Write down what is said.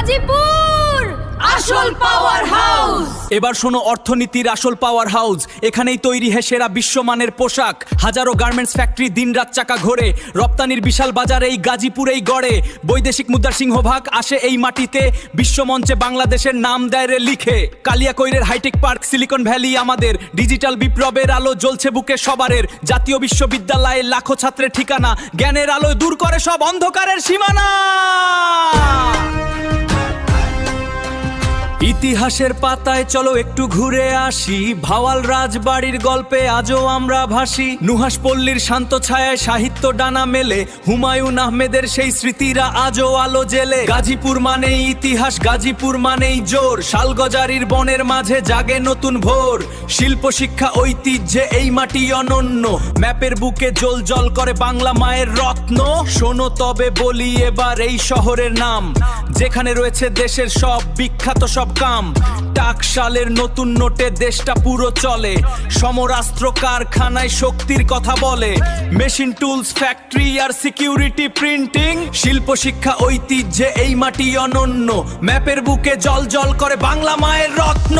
গাজীপুর আসল power house. এবার শোনো অর্থনীতির আসল পাওয়ার হাউস। এখানেই তৈরি হয় সেরা বিশ্বমানের পোশাক। হাজারো গার্মেন্টস ফ্যাক্টরি দিনরাত চাকা ঘোরে। রপ্তানির বিশাল বাজার এই গাজীপুরেই গড়ে। বৈদেশিক মুদ্রার সিংহভাগ আসে এই মাটিতে। বিশ্বমঞ্চে বাংলাদেশের নাম দেয় রে লিখে। কালিয়াকৈরের হাইটেক পার্ক, সিলিকন ভ্যালি আমাদের। ডিজিটাল বিপ্লবের আলো জ্বলছে বুকে সবারের। জাতীয় বিশ্ববিদ্যালয়ে লাখো ছাত্রের ঠিকানা। জ্ঞানের আলো দূর করে সব অন্ধকারের সীমানা। ইতিহাসের পাতায় চলো একটু ঘুরে আসি। ভাওয়াল রাজবাড়ির গল্পে আজও আমরা ভাসি। নুহাস পল্লীর শান্ত ছায়ায় সাহিত্য ডানা মেলে। হুমায়ুন আহমেদের সেই স্মৃতিরা আজও আলো জেলে। গাজীপুর মানেই ইতিহাস, গাজীপুর মানেই জোর। শালগজারির বনের মাঝে জাগে নতুন ভোর। শিল্প শিক্ষা ঐতিহ্যে এই মাটি অনন্য। ম্যাপের বুকে জল জল করে বাংলা মায়ের রত্ন। শোনো তবে বলি এবার এই শহরের নাম, যেখানে রয়েছে দেশের সব বিখ্যাত সব কাম। টাকশালের নতুন নোটে দেশটা পুরো চলে। সমরাস্ত্র কারখানায় শক্তির কথা বলে। মেশিন টুলস ফ্যাক্টরি আর সিকিউরিটি প্রিন্টিং। শিল্প শিক্ষা ঐতিহ্যে এই মাটি অনন্য। ম্যাপের বুকে জল জল করে বাংলা মায়ের রত্ন।